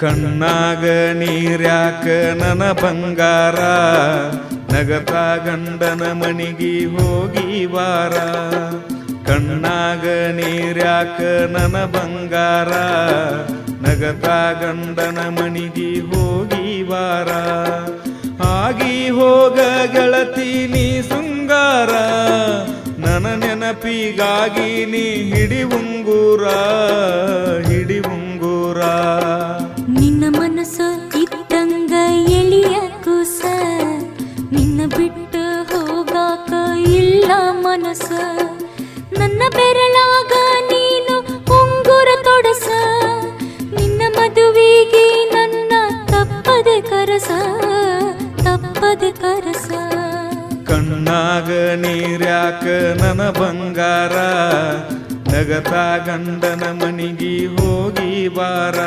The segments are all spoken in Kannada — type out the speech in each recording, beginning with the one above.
ಕಣ್ಣಾಗ ನೀರ್ಯಾಕ ನನ್ನ ಬಂಗಾರ, ನಗತಾ ಗಂಡನ ಮನಿಗಿ ಹೋಗಿ ವಾರ. ಕಣ್ಣಾಗ ನೀರ್ಯಾಕ ನನ್ನ ಬಂಗಾರ, ನಗತಾ ಗಂಡನ ಮನಿಗಿ ಹೋಗಿ ವಾರ. ಆಗಿ ಹೋಗ ಗೆಳತಿ ನೀ ಶೃಂಗಾರ, ನನ್ನ ನೆನಪಿಗಾಗಿ ನೀ ಹಿಡಿ ಉಂಗೂರ, ಹಿಡಿ ಉಂಗೂರ. ನಿನ್ನ ಮನಸ್ಸು ಇದ್ದಂಗ ಎಳಿಯ ಕೂಸ, ನಿನ್ನ ಬಿಟ್ಟು ಹೋಗಾಕ ಇಲ್ಲ ಮನಸ್ಸ. ನನ್ನ ಬೆರಳಾಗ ನೀನು ಉಂಗುರ ತೊಡಸ, ನಿನ್ನ ಮದುವೆಗೆ ನನ್ನ ತಪ್ಪದೆ ಕರಸ, ತಪ್ಪದೆ ಕರಸ. ಕಣ್ಣಾಗ ನೀರ್ಯಾಕ ನನ್ನ ಬಂಗಾರ, ನಗತಾ ಗಂಡನ ಮನಿಗಿ ಹೋಗಿ ಬಾರ.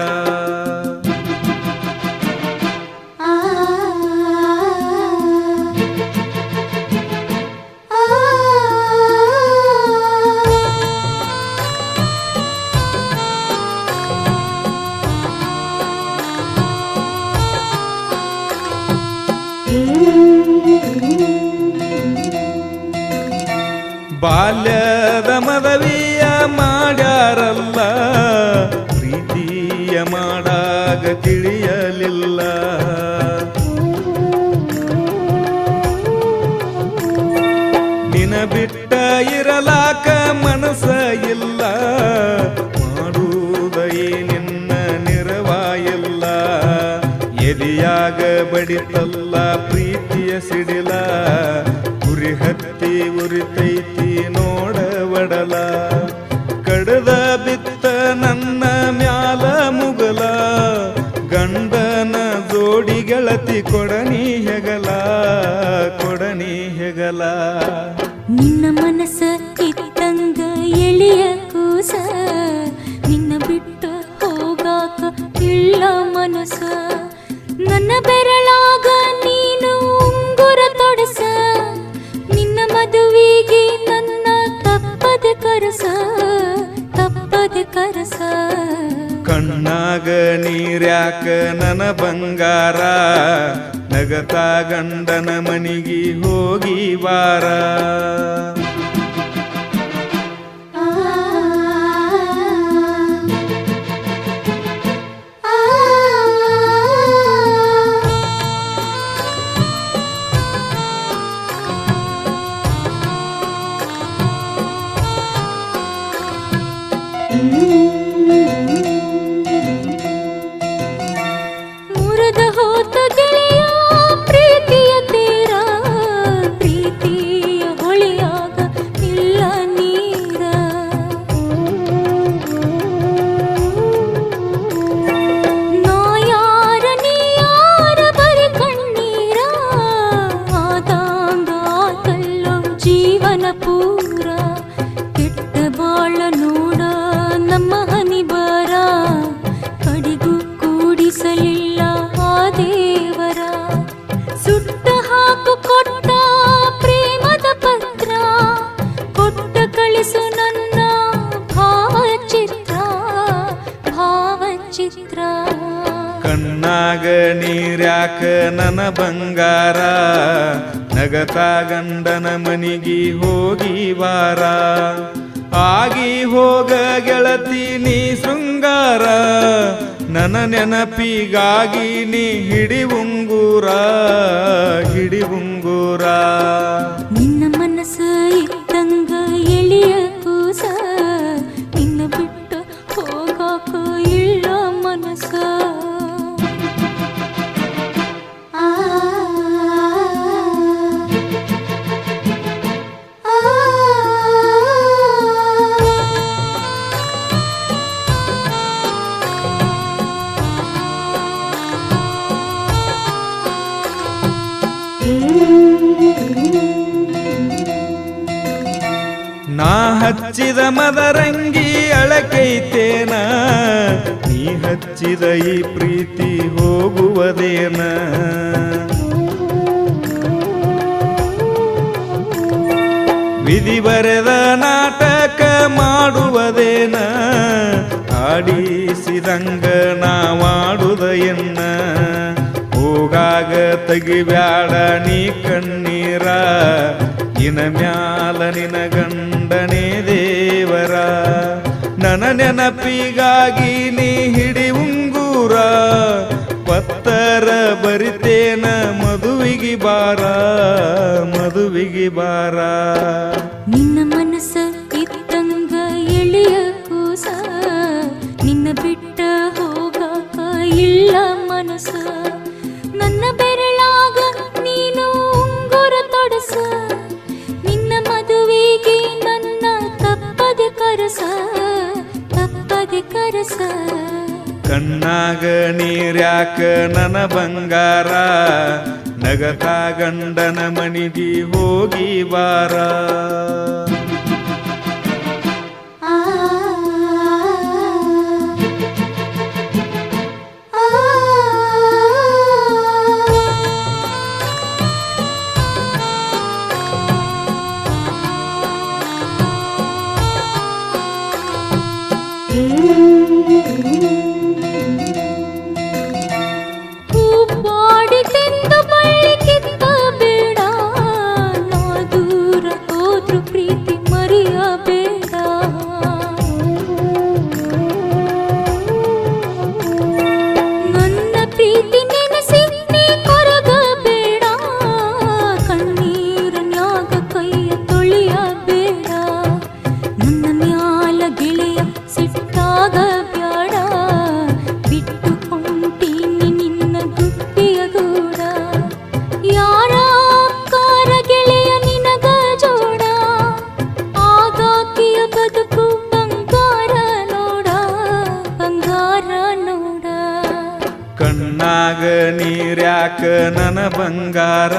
ಬಾಲ್ಯದ ಮದವಿಯ ಮಾಡ್ಯಾರಲ್ಲ, ಪ್ರೀತಿಯ ಮಾಡಾಗ ತಿಳಿಯಲಿಲ್ಲ. ನಿನ ಬಿಟ್ಟ ಇರಲಾಕ ಮನಸ್ಸ ಇಲ್ಲ, ಮಾಡುವುದೇ ನಿನ್ನ ನೆರವಾಯಿಲ್ಲ. ಎದೆಯಾಗ ಬಡಿತಲ್ಲ ಪ್ರೀತಿಯ ಸಿಡಿಲ, ಉರಿ ಹತ್ತಿ ಉರಿತೈತಿ ನೋಡ ಒಡಲ. ಕಡದ ಬಿತ್ತ ನನ್ನ ಮ್ಯಾಲ ಮುಗಲ, ಗಂಡನ ಜೋಡಿ ಗೆಳತಿ ಕೊಡನಿ ಹೆಗಲ, ಕೊಡನಿ ಹೆಗಲ. ನಿನ್ನ ಮನಸ್ಸ ಇದ್ದಂಗ ಎಳಿಯ ಕೂಸ, ನಿನ್ನ ಬಿಟ್ಟು ಹೋಗಾಕ ಇಲ್ಲ ಮನಸ್ಸ. ನನ್ನ ಬೆರಳಾಗ ನೀನು ಉಂಗುರ ತೊಡಸ, ನಿನ್ನ ಮದುವೆಗೆ ನನ್ನ ತಪ್ಪದೆ ಕರಸ, ತಪ್ಪದೆ ಕರಸ. ಕಣ್ಣಾಗ ನೀರ್ಯಾಕ ನನ್ನ ಬಂಗಾರ, ನಗತಾ ಗಂಡನ ಮನಿಗಿ ಹೋಗಿ ವಾರ. ಮುರದ ಹೋತ ಗೆಳೆಯ ಪ್ರೀತಿಯ ತೀರ, ಪ್ರೀತಿಯ ಹೊಳೆಯಾಗ ಇಲ್ಲ ನೀರ. ನಾ ಯಾರ ನೀ ಯಾರ ಬರಿ ಕಣ್ಣೀರ, ಆದಂಗ ಆತಲ್ಲೋ ಜೀವನ ಪೂರ. ಕೆಟ್ಟ ಬಾಳ ನೋಡ ನಮ್ಮ ಹನಿ ಬರ, ಕಡಿಗೂ ಕೂಡಿಸಲಿಲ್ಲ ಆ ದೇವರ. ಸುಟ್ಟ ಹಾಕು ಕೊಟ್ಟ ಪ್ರೇಮದ ಪತ್ರ, ಕೊಟ್ಟ ಕಳಿಸು ನನ್ನ ಭಾವಚಿತ್ರ, ಭಾವಚಿತ್ರ. ಕಣ್ಣಾಗ ನೀರ್ಯಾಕ ನನ್ನ ಬಂಗಾರ, ನಗತಾ ಗಂಡನ ಮನಿಗಿ ಹೋಗಿ ವಾರ. ಆಗಿ ಹೋಗ ಗೆಳತಿ ನೀ ಶೃಂಗಾರ, ನನ್ನ ನೆನಪಿಗಾಗಿ ನೀ ಹಿಡಿ ಉಂಗೂರ, ಹಿಡಿ ಉಂಗೂರ. ನಿನ್ನ ಮನಸ್ಸು ಇದ್ದಂಗ ಎಳಿಯ ಕೂಸ, ನಿನ್ನ ಬಿಟ್ಟು ಹೋಗಾಕ ಇಲ್ಲ ಮನಸ್ಸ. ನಾ ಹಚ್ಚಿದ ಮದರಂಗಿ ಅಳಕೈತೇನ, ನೀ ಹಚ್ಚಿದ ಈ ಪ್ರೀತಿ ಹೋಗುವುದೇನ. ವಿಧಿ ಬರೆದ ನಾಟಕ ಮಾಡುವುದೇನ, ಆಡಿಸಿದಂಗ ನಾ ಮಾಡುವುದ ಎನ್ನ ಹೋಗಾಗ ತೆಗಿಬ್ಯಾಡ ನೀ ಕಣ್ಣೀರ ಇನ ಮ್ಯಾಲ ನಿನ ಗಂಡನೇ ದೇವರ ನನ್ನ ನೆನಪಿಗಾಗಿ ನೀ ಹಿಡಿ ಉಂಗೂರ ಪತ್ತರ ಬರಿತೇನ ಮದುವಿಗೆ ಬಾರ ಮದುವಿಗೆ ಬಾರ ನಿನ್ನ ಮನಸ್ಸ ಇದ್ದಂಗ ಎಳೆಯ ಕೂಸ ನಿನ್ನ ಬಿಟ್ಟ ಹೋಗಾಕ ಇಲ್ಲ ಮನಸ್ಸ ನನ್ನ ಬೆರಳಾಗ ನೀನು ಉಂಗುರ ತೊಡಸ ನಿನ್ನ ಮದುವೆಗೆ ನನ್ನ ತಪ್ಪದೆ ಕರಸ ತಪ್ಪದೆ ಕರಸ ಕಣ್ಣಾಗ ನೀರ್ಯಾಕ ನನ್ನ ಬಂಗಾರ ನಗತಾ ಗಂಡನ ಮನಿಗೆ ಹೋಗಿ ಬಾರ ಕಣ್ಣಾಗ ನೀರ್ಯಾಕ ನನ್ನ ಬಂಗಾರ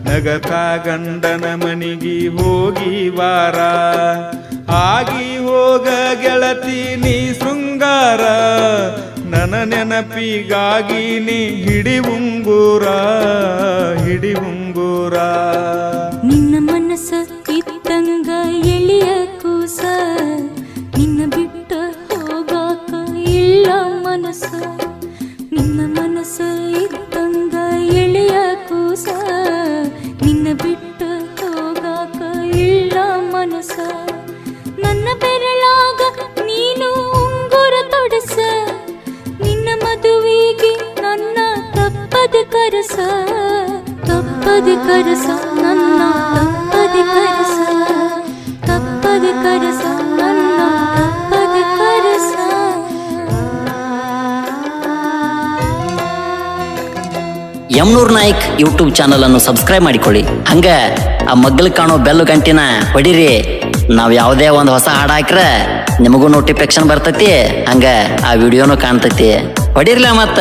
ನಗತಾ ಗಂಡನ ಮನಿಗೆ ಹೋಗಿ ಬಾರ ಆಗಿ ಹೋಗ ಗೆಳತಿ ನೀ ಶೃಂಗಾರ ನನ್ನ ನೆನಪಿಗಾಗಿ ನೀ ಹಿಡಿ ಉಂಗೂರ ಹಿಡಿ ಉಂಗೂರ ನಿನ್ನ ಮನಸ್ಸ ಇದ್ದಂಗ ಎಳೆಯ ಕೂಸ ನಿನ್ನ ಬಿಟ್ಟ ಹೋಗಾಕ ಇಲ್ಲ ಮನಸ್ಸ ನಿನ್ನ ಮನಸ್ಸ ಇದ್ದಂಗ ಎಳೆಯ ಕೂಸ ನಿನ್ನ ಬಿಟ್ಟ ಹೋಗಾಕ ಇಲ್ಲ ಮನಸ್ಸ ನನ್ನ ಬೆರಳಾಗ ನೀನು ಉಂಗುರ ತೊಡಸ ನಿನ್ನ ಮದುವೆಗೆ ನನ್ನ ತಪ್ಪದೆ ಕರಸ ತಪ್ಪದೆ ಕರಸ ನನ್ನ ತಪ್ಪದೆ ಕರಸ ತಪ್ಪದೆ ಕರಸ ನನ್ನ ತಪ್ಪದೆ ಕರಸ ಯಮನೂರ್ ನಾಯ್ಕ್ ಯೂಟ್ಯೂಬ್ ಚಾನಲ್ ಅನ್ನು ಸಬ್ಸ್ಕ್ರೈಬ್ ಮಾಡಿಕೊಳ್ಳಿ. ಹಂಗ ಆ ಮಗ್ಗಲ್ ಕಾಣೋ ಬೆಲ್ಲು ಗಂಟಿನ ಹೊಡಿರಿ. ನಾವ್ ಯಾವುದೇ ಒಂದು ಹೊಸ ಹಾಡು ಹಾಕ್ರೆ ನಿಮಗೂ ನೋಟಿಫಿಕೇಶನ್ ಬರ್ತೈತಿ, ಹಂಗ ಆ ವಿಡಿಯೋನು ಕಾಣ್ತೈತಿ. ಹೊಡಿರ್ಲ ಮತ್ತ.